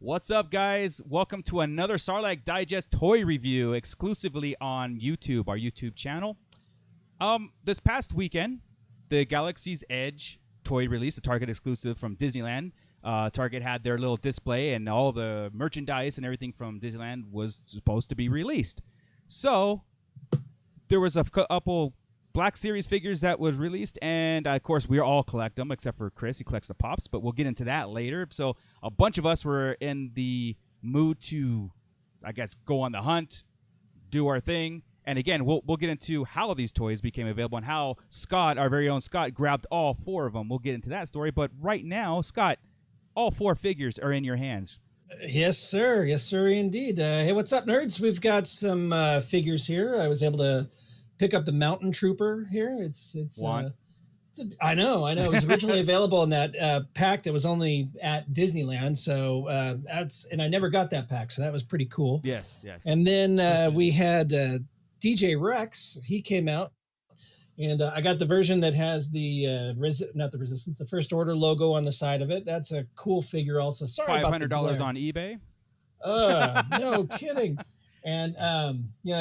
What's up, guys? Welcome to another Sarlacc Digest toy review exclusively on YouTube, our YouTube channel. This past weekend, the Galaxy's Edge toy release, the Target exclusive from Disneyland. Target had their little display, and all the merchandise and everything from Disneyland was supposed to be released. So there was a couple Black Series figures that was released, and of course we all collect them except for Chris. He collects the Pops, but we'll get into that later. So a bunch of us were in the mood to, I guess, go on the hunt, do our thing. And again, we'll get into how these toys became available and how Scott, our very own Scott, grabbed all four of them. We'll get into that story. But right now, Scott, all four figures are in your hands. Yes, sir. Yes, sir, indeed. Hey, what's up, nerds? We've got some figures here. I was able to pick up the Mountain Trooper here. I know. It was originally available in that pack that was only at Disneyland. So and I never got that pack, so that was pretty cool. Yes. And then we had DJ Rex. He came out, and I got the version that has the the First Order logo on the side of it. That's a cool figure. Also, sorry about the $500 on eBay. No kidding. And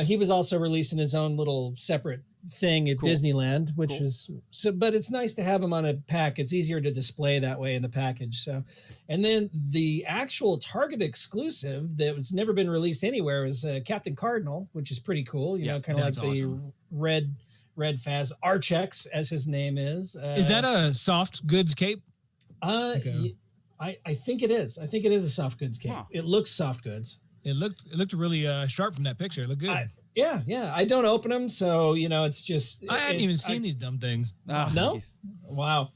he was also releasing his own little separate thing at Disneyland, which is so. But it's nice to have him on a pack. It's easier to display that way in the package. So, and then the actual Target exclusive that was never been released anywhere was Captain Cardinal, which is pretty cool. You know, kind of like awesome. The red Faz Archex, as his name is. Is that a soft goods cape? I think it is. I think it is a soft goods cape. Huh. It looks soft goods. It looked really sharp from that picture. It looked good. Yeah. I don't open them, so it's just. I hadn't even seen these dumb things. No, wow,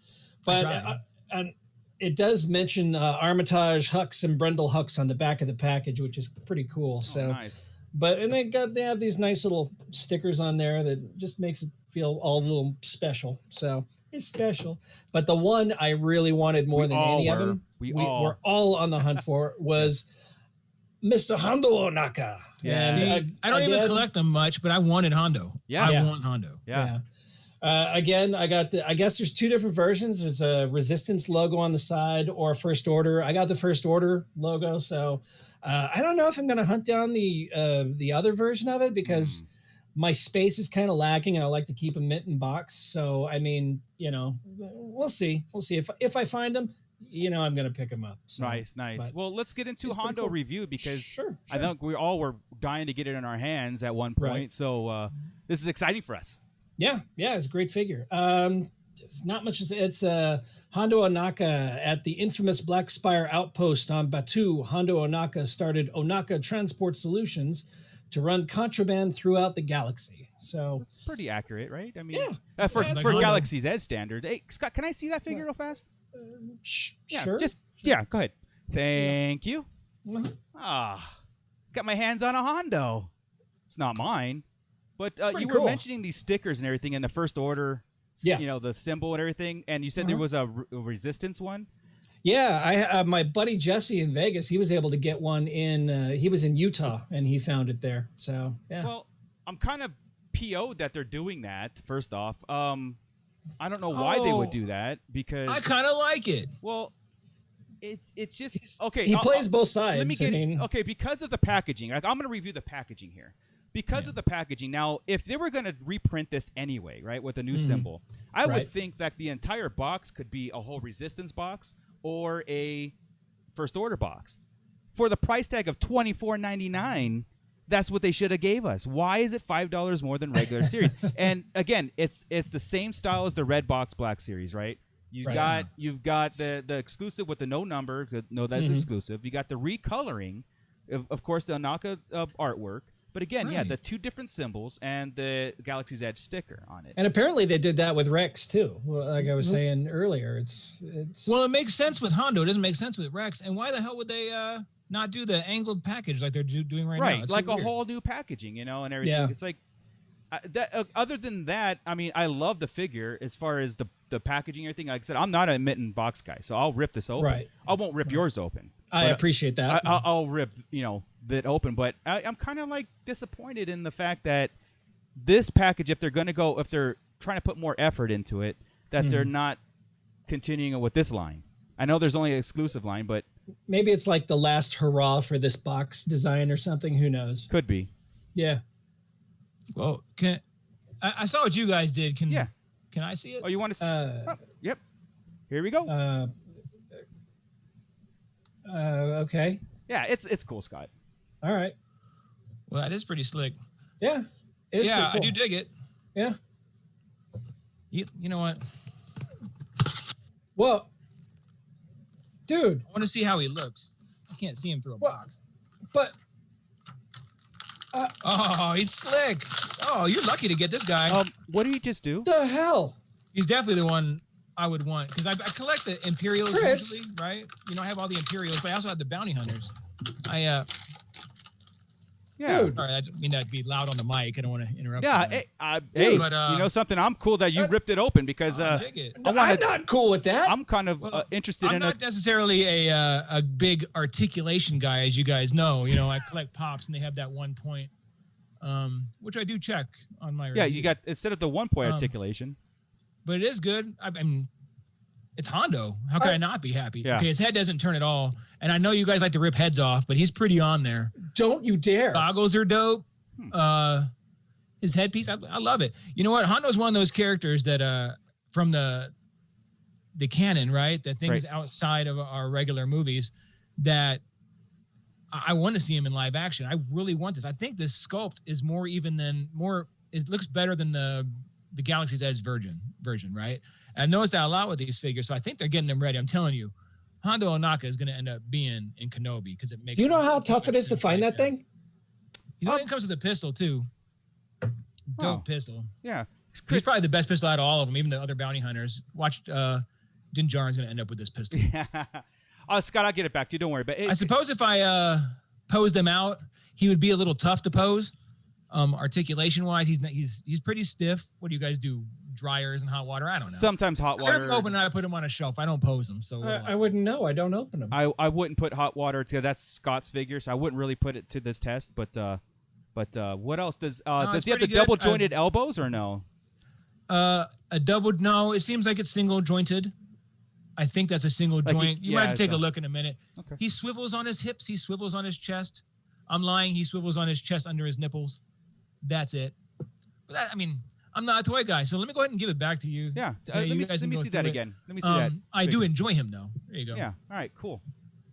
but and it does mention Armitage Hux and Brendel Hux on the back of the package, which is pretty cool. So, nice. But and they have these nice little stickers on there that just makes it feel all a little special. So it's special. But the one I really wanted more than any of them, we were all on the hunt for was Mr. Hondo Ohnaka. Yeah. I don't even collect them much, but I wanted Hondo. Yeah. I want Hondo. Yeah. Again, I guess there's two different versions. There's a Resistance logo on the side or First Order. I got the First Order logo, so I don't know if I'm going to hunt down the other version of it because my space is kind of lacking, and I like to keep a mint in box. So I mean, we'll see. We'll see if I find them. I'm going to pick them up. So, nice. Well, let's get into Hondo cool. review because sure. I think we all were dying to get it in our hands at one point. Right. So this is exciting for us. Yeah, it's a great figure. It's not much. It's Hondo Ohnaka at the infamous Black Spire outpost on Batuu. Hondo Ohnaka started Ohnaka Transport Solutions to run contraband throughout the galaxy. So that's pretty accurate, right? I mean, yeah, for Galaxy's Edge standard. Hey, Scott, can I see that figure real fast? Sure. Go ahead. Thank you. Got my hands on a Hondo. It's not mine, but you were mentioning these stickers and everything in the First Order. Yeah. The symbol and everything, and you said there was a Resistance one. Yeah, I my buddy Jesse in Vegas. He was able to get one he was in Utah and he found it there. So yeah. Well, I'm kind of PO'd that they're doing that. First off, I don't know why they would do that because I kind of like it. Well, it's just okay. He plays both sides. Because of the packaging. Like, I'm going to review the packaging here. Because of the packaging. Now, if they were going to reprint this anyway, right, with a new symbol, I would think that the entire box could be a whole Resistance box or a First Order box. For the price tag of $24.99, that's what they should have gave us. Why is it $5 more than regular series? And again, it's the same style as the red box Black Series, right? You've got the exclusive with the no number. No, that's exclusive. You got the recoloring, of course, the Ohnaka artwork. But again, the two different symbols and the Galaxy's Edge sticker on it. And apparently they did that with Rex too. Well, like I was saying earlier, it's. Well, it makes sense with Hondo. It doesn't make sense with Rex. And why the hell would they not do the angled package like they're doing right now? Right, like a whole new packaging, and everything. Yeah. It's like other than that, I mean, I love the figure as far as the packaging and everything. Like I said, I'm not a mitten box guy, so I'll rip this open. Right. I won't rip yours open. I appreciate that. I'll rip, that open, but I'm kind of like disappointed in the fact that this package, if they're trying to put more effort into it, that they're not continuing it with this line. I know there's only an exclusive line, but maybe it's like the last hurrah for this box design or something. Who knows? Could be. Yeah. Well, I saw what you guys did. Can Yeah. Can I see it? Oh, you want to see? Yep. Here we go. Okay. Yeah, it's cool, Scott. All right. Well, that is pretty slick. Yeah. It is Yeah, pretty cool. I do dig it. Yeah. You know what? Well, dude. I want to see how he looks. I can't see him through a box. But. Oh, he's slick. Oh, you're lucky to get this guy. What did he just do? The hell? He's definitely the one I would want because I collect the Imperials Chris. usually, right? You know, I have all the Imperials, but I also have the Bounty Hunters. Yeah. Dude. Sorry, I didn't mean that to be loud on the mic. I don't want to interrupt. Yeah. you. Hey, but, you know something? I'm cool that you ripped it open because I dig it. No, I'm not cool with that. I'm kind of interested I'm in not necessarily a big articulation guy, as you guys know. You know, I collect pops, and they have that 1 point, which I do check on my. Yeah, review. you got instead of the 1 point articulation. But it is good. I mean, it's Hondo. How can I not be happy? Yeah. Okay, his head doesn't turn at all, and I know you guys like to rip heads off, but he's pretty on there. Don't you dare. Goggles are dope. His headpiece, I love it. You know what? Hondo's one of those characters that from the canon, right? That things outside of our regular movies that I want to see him in live action. I really want this. I think this sculpt is it looks better than the Galaxy's Edge version, right? And I've noticed that a lot with these figures, so I think they're getting them ready. I'm telling you, Hondo Ohnaka is going to end up being in Kenobi because it makes. Do you know how tough it is to find that thing? He only comes with a pistol too. Dope pistol. Yeah. He's probably the best pistol out of all of them, even the other bounty hunters. Watch, Din Djarin's going to end up with this pistol. Yeah. Scott, I'll get it back to you. Don't worry. But I suppose if I posed them out, he would be a little tough to pose. Articulation wise, he's pretty stiff. What do you guys do? Dryers and hot water? I don't know. Sometimes hot water. I rip them open and I put them on a shelf. I don't pose them. So I wouldn't know. I don't open them. I wouldn't put hot water to that's Scott's figure, so I wouldn't really put it to this test. But what else does he have the good. double jointed elbows or no? No, it seems like it's single jointed. I think that's a single joint. You might have to take a look in a minute. Okay. He swivels on his hips. He swivels on his chest. I'm lying. He swivels on his chest under his nipples. That's it. But I'm not a toy guy, so let me go ahead and give it back to you. Yeah. Okay, let me see that again. Let me see that. I do enjoy him though. There you go. Yeah. All right. Cool.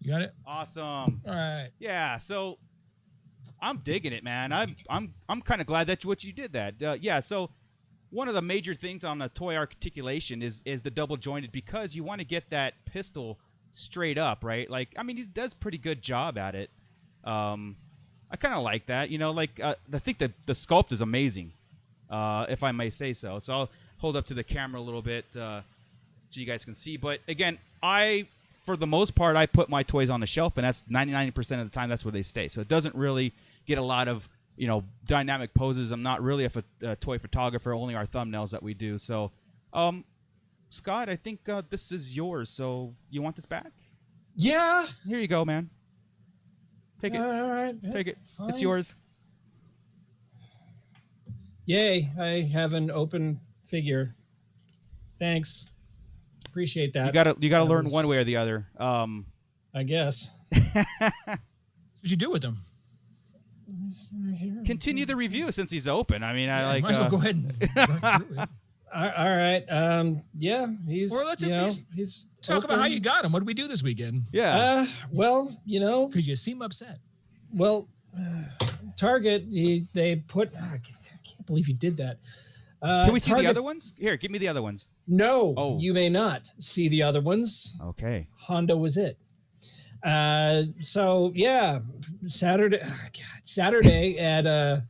You got it. Awesome. All right. Yeah. So I'm digging it, man. I'm kind of glad that's what you did that. Yeah. So one of the major things on the toy articulation is the double jointed because you want to get that pistol straight up, right? Like, he does a pretty good job at it. I kind of like that, I think that the sculpt is amazing, if I may say so. So I'll hold up to the camera a little bit so you guys can see. But again, for the most part, I put my toys on the shelf, and that's 99% of the time that's where they stay. So it doesn't really get a lot of dynamic poses. I'm not really a toy photographer, only our thumbnails that we do. So, Scott, I think this is yours. So you want this back? Yeah. Here you go, man. Take it. All right. Take it. Fine. It's yours. Yay. I have an open figure. Thanks. Appreciate that. You gotta learn one way or the other. I guess. What you do with them? Right here. Continue the review since he's open. Might as well go ahead and run through it. All right. Yeah, he's. Or let's at least he's talk open. about how you got him. What did we do this weekend? Yeah. Well, Because you seem upset. Well, Target. They put. I can't believe he did that. Can we see Target, the other ones? Here, give me the other ones. No, you may not see the other ones. Okay. Hondo was it. So yeah, Saturday at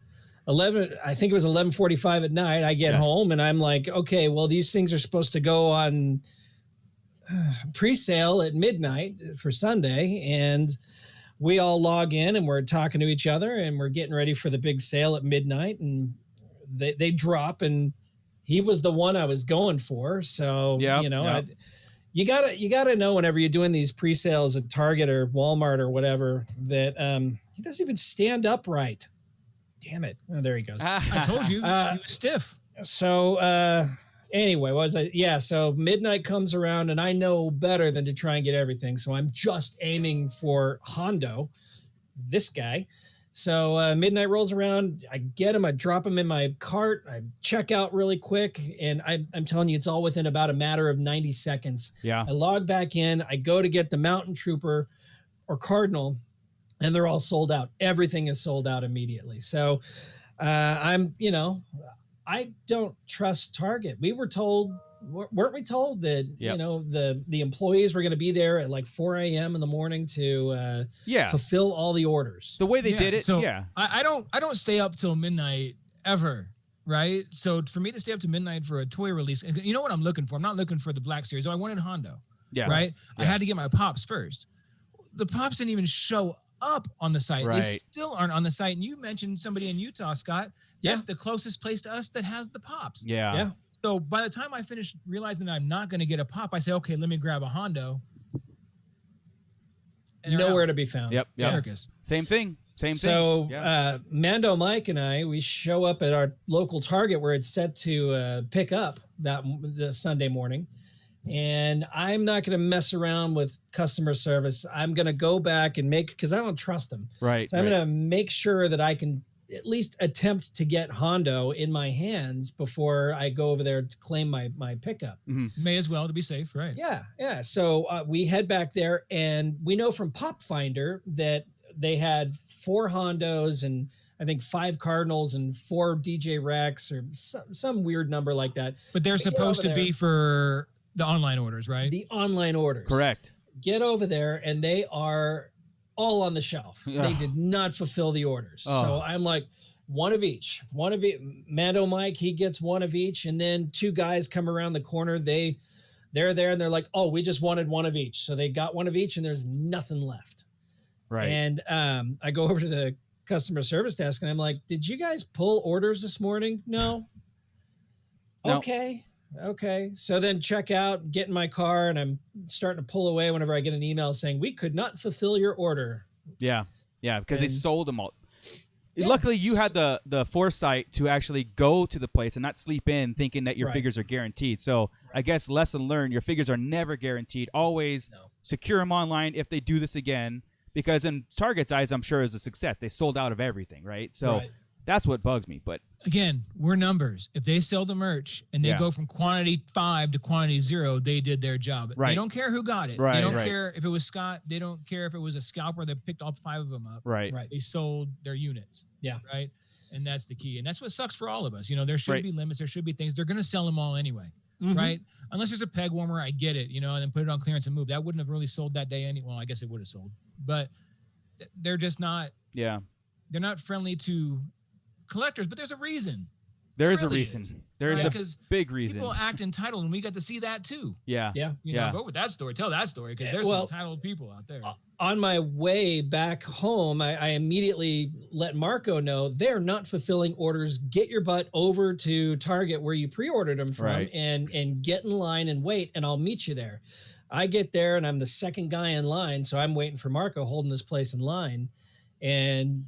11. I think it was 11:45 at night. I get home and I'm like, okay, well these things are supposed to go on pre-sale at midnight for Sunday, and we all log in and we're talking to each other and we're getting ready for the big sale at midnight, and they drop, and he was the one I was going for. So you gotta know whenever you're doing these pre-sales at Target or Walmart or whatever that he doesn't even stand upright. Damn it! Oh, there he goes. I told you, he was stiff. So Anyway, what was I? Yeah, so midnight comes around and I know better than to try and get everything. So I'm just aiming for Hondo, this guy. So midnight rolls around. I get him. I drop him in my cart. I check out really quick. And I'm telling you, it's all within about a matter of 90 seconds. Yeah. I log back in. I go to get the Mountain Trooper or Cardinal, and they're all sold out. Everything is sold out immediately. So I don't trust Target. We were told, weren't we told that, the employees were going to be there at like 4 a.m. in the morning to fulfill all the orders. The way they did it. So I don't stay up till midnight ever. Right. So for me to stay up to midnight for a toy release, you know what I'm looking for? I'm not looking for the Black Series. I wanted Hondo. Yeah. Right. Yeah. I had to get my Pops first. The Pops didn't even show up on the site. Right. They still aren't on the site. And you mentioned somebody in Utah, Scott. That's the closest place to us that has the Pops. Yeah. So by the time I finish realizing that I'm not going to get a Pop, I say, okay, let me grab a Hondo. Nowhere to be found. Yep. Circus. Same thing. So Mando Mike and I, we show up at our local Target where it's set to pick up the Sunday morning. And I'm not going to mess around with customer service. I'm going to go back and because I don't trust them. Right. So I'm going to make sure that I can at least attempt to get Hondo in my hands before I go over there to claim my pickup. Mm-hmm. May as well, to be safe, right? Yeah. So we head back there, and we know from Pop Finder that they had 4 Hondos and I think 5 Cardinals and 4 DJ Rex or some weird number like that. But they're supposed to be for the online orders, right? The online orders. Correct. Get over there, and they are all on the shelf. They did not fulfill the orders. So I'm like, one of each. Mando Mike, he gets one of each, and then 2 guys come around the corner. They're there, and they're like, oh, we just wanted one of each. So they got one of each, and there's nothing left. Right. And I go over to the customer service desk, and I'm like, did you guys pull orders this morning? No. Okay. So then check out, get in my car, and I'm starting to pull away whenever I get an email saying we could not fulfill your order. Yeah, because they sold them all. Yeah. Luckily, you had the foresight to actually go to the place and not sleep in thinking that your figures are guaranteed. So I guess lesson learned, your figures are never guaranteed. Always secure them online if they do this again, because in Target's eyes, I'm sure it was a success. They sold out of everything, right? So that's what bugs me. But again, we're numbers. If they sell the merch and they go from quantity 5 to quantity 0, they did their job. Right. They don't care who got it. Right. They don't care if it was Scott. They don't care if it was a scalper that picked all 5 of them up. Right. They sold their units. Yeah. Right. And that's the key. And that's what sucks for all of us. There should be limits. There should be things. They're going to sell them all anyway. Mm-hmm. Right. Unless there's a peg warmer, I get it, and then put it on clearance and move. That wouldn't have really sold that day anyway. Well, I guess it would have sold, but they're just not. Yeah. They're not friendly to collectors, but there's a reason. There is a reason. There is a big reason. People act entitled, and we got to see that too. Yeah. Go with that story. Tell that story, because there's some entitled people out there. On my way back home, I immediately let Marco know they're not fulfilling orders. Get your butt over to Target where you pre-ordered them from, and get in line and wait, and I'll meet you there. I get there, and I'm the second guy in line, so I'm waiting for Marco, holding this place in line, and.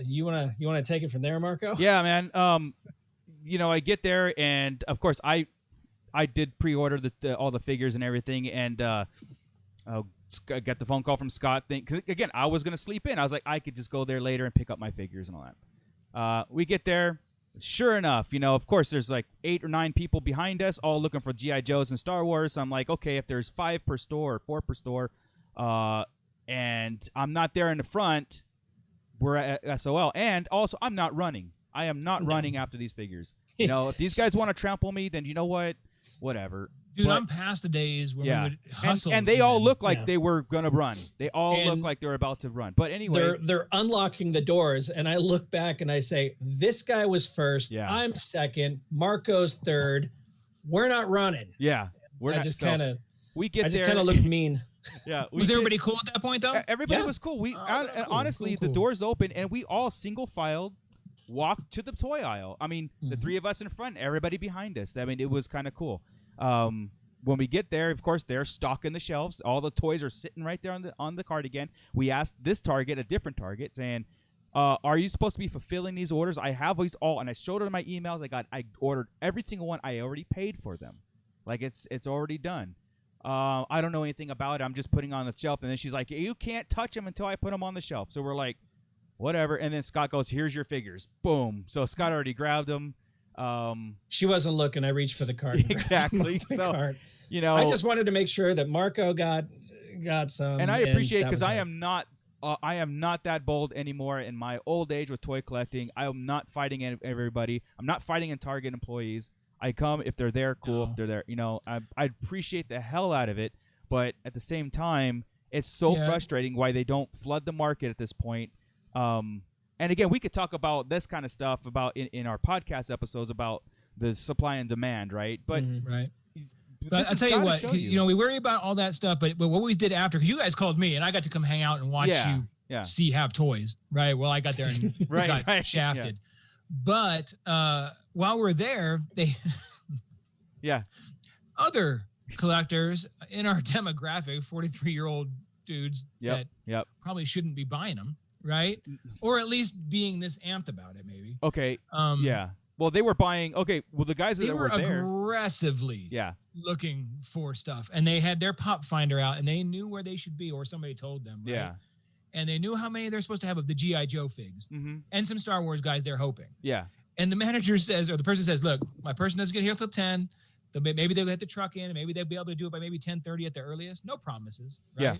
You wanna take it from there, Marco? Yeah, man. I get there, and of course, I did pre-order all the figures and everything, and I got the phone call from Scott. Cause again, I was gonna sleep in. I was like, I could just go there later and pick up my figures and all that. We get there. Sure enough, of course, there's like 8 or 9 people behind us, all looking for G.I. Joes and Star Wars. So I'm like, okay, if there's 5 per store or 4 per store, and I'm not there in the front. We're at SOL, and also I'm not running. I am not running after these figures. If these guys want to trample me, then you know what? Whatever. Dude, I'm past the days when we would hustle. And they all look like they were gonna run. They all look like they were about to run. But anyway, they're unlocking the doors, and I look back and I say, "This guy was first. Yeah. I'm second. Marco's third. We're not running." Yeah, I just kind of looked mean. Yeah, was everybody cool at that point though? Everybody was cool. Honestly, the doors open and we all single filed walked to the toy aisle. I mean, the 3 of us in front, everybody behind us. I mean, it was kind of cool. When we get there, of course, they're stocking the shelves. All the toys are sitting right there on the cart again. We asked this Target, a different Target, saying, are you supposed to be fulfilling these orders? I have these all, and I showed her my emails. I ordered every single one. I already paid for them. Like it's already done. I don't know anything about it. I'm just putting on the shelf. And then she's like, you can't touch them until I put them on the shelf. So we're like, whatever. And then Scott goes, here's your figures. Boom. So Scott already grabbed them. She wasn't looking. I reached for the card. Exactly. The So, card. I just wanted to make sure that Marco got some. And I appreciate because I am not that bold anymore in my old age with toy collecting. I am not fighting everybody. I'm not fighting in Target employees. I come if they're there, cool. If they're there, I appreciate the hell out of it. But at the same time, it's so frustrating why they don't flood the market at this point. And again, we could talk about this kind of stuff about in our podcast episodes about the supply and demand, right? But right. But I'll tell you what, we worry about all that stuff, but what we did after, because you guys called me and I got to come hang out and watch you have toys, right? Well, I got there and got shafted. Yeah. But while we're there, other collectors in our demographic, 43-year-old dudes that probably shouldn't be buying them, right? Or at least being this amped about it, maybe. Okay. Well, they were buying. Okay. Well, the guys that were there aggressively looking for stuff, and they had their pop finder out, and they knew where they should be, or somebody told them. Right? Yeah. And they knew how many they're supposed to have of the G.I. Joe figs and some Star Wars guys they're hoping. Yeah. And the manager says, or the person says, look, my person doesn't get here until 10. Maybe they'll get the truck in, and maybe they'll be able to do it by maybe 10:30 at the earliest. No promises. Right? Yeah.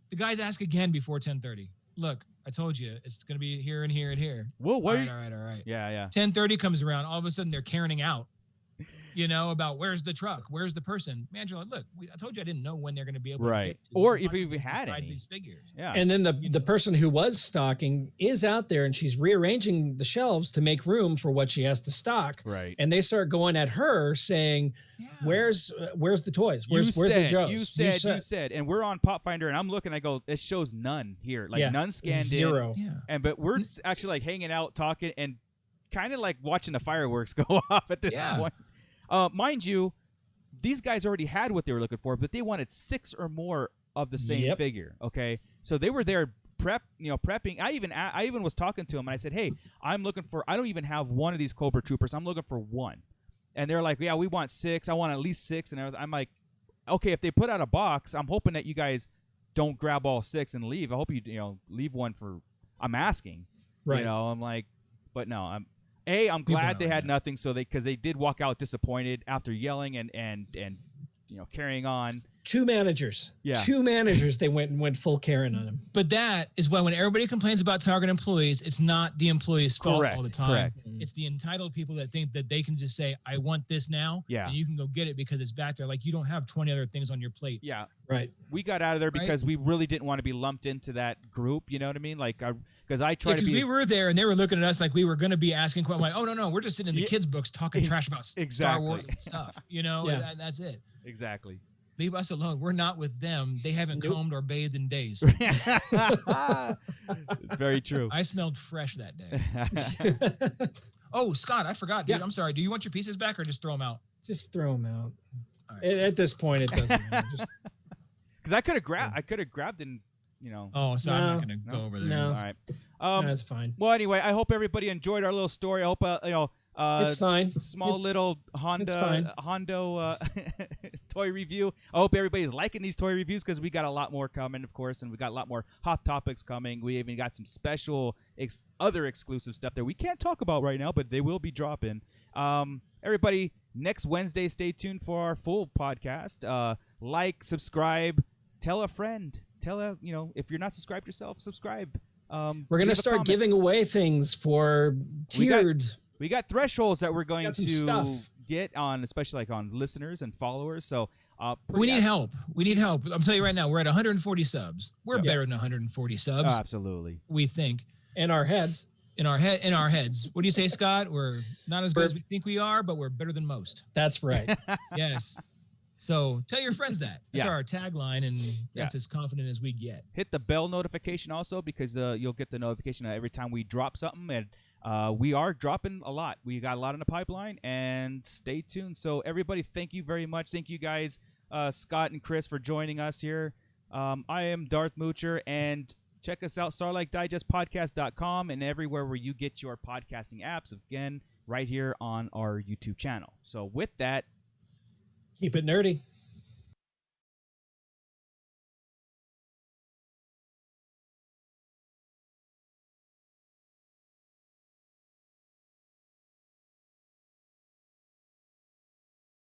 The guys ask again before 10:30. Look, I told you it's going to be here and here and here. Whoa, what? All right. Yeah. 10:30 comes around. All of a sudden, they're Karening out. About where's the truck, where's the person. Manager, look, I told you I didn't know when they're going to be able to get to. Or if we had any. These figures. Yeah. And then the person who was stocking is out there and she's rearranging the shelves to make room for what she has to stock. Right. And they start going at her saying, where's the toys? Where's the Joes? You said, and we're on Pop Finder and I'm looking, I go, it shows none here. Like none scanned 0. in. Yeah. But we're actually like hanging out, talking, and kind of like watching the fireworks go off at this point. Mind you, these guys already had what they were looking for, but they wanted 6 or more of the same figure. Okay, so they were there prepping. I even was talking to them, and I said, "Hey, I'm looking for. I don't even have one of these Cobra Troopers. I'm looking for one." And they're like, "Yeah, we want 6. I want at least 6." And I'm like, "Okay, if they put out a box, I'm hoping that you guys don't grab all 6 and leave. I hope you leave one for. I'm asking, right? I'm like, but no, I'm glad they had nothing, because they did walk out disappointed after yelling and carrying on. 2 managers. Yeah. 2 managers, they went full Karen on him. But that is why when everybody complains about Target employees, it's not the employee's fault all the time. Correct. It's the entitled people that think that they can just say, I want this now, and you can go get it because it's back there. Like, you don't have 20 other things on your plate. Yeah. Right. We got out of there because we really didn't want to be lumped into that group, you know what I mean? Like, because I tried to be... we were there, and they were looking at us like we were going to be asking questions. I'm like, no, we're just sitting in the kids' books talking trash about Star Wars and stuff. That's it. Exactly. Leave us alone. We're not with them. They haven't combed or bathed in days. It's very true. I smelled fresh that day. Oh, Scott, I forgot, dude. I'm sorry. Do you want your pieces back or just throw them out? Just throw them out. Right. At this point, it doesn't matter. Because I could have grabbed and, Oh, so I'm not going to go over there. No. All right. That's fine. Well, anyway, I hope everybody enjoyed our little story. I hope, it's fine. Little Hondo toy review. I hope everybody's liking these toy reviews because we got a lot more coming, of course, and we got a lot more hot topics coming. We even got some special other exclusive stuff that we can't talk about right now, but they will be dropping. Everybody, next Wednesday, stay tuned for our full podcast. Like, subscribe, tell a friend. If you're not subscribed yourself, subscribe. We're going to start giving away things for tiered... We got thresholds that we're going to get on, especially like on listeners and followers. So we need help. We need help. I'm telling you right now, we're at 140 subs. We're better than 140 subs. Oh, absolutely. We think. In our heads. In our heads. What do you say, Scott? We're not as good as we think we are, but we're better than most. That's right. Yes. So tell your friends that. That's our tagline, and that's as confident as we get. Hit the bell notification also because you'll get the notification every time we drop something. And we are dropping a lot. We got a lot in the pipeline, and stay tuned. So everybody, thank you very much. Thank you guys, Scott and Chris, for joining us here. I am Darth Moocher, and check us out, StarlightDigestPodcast.com, and everywhere where you get your podcasting apps. Again, right here on our YouTube channel. So with that, keep it nerdy.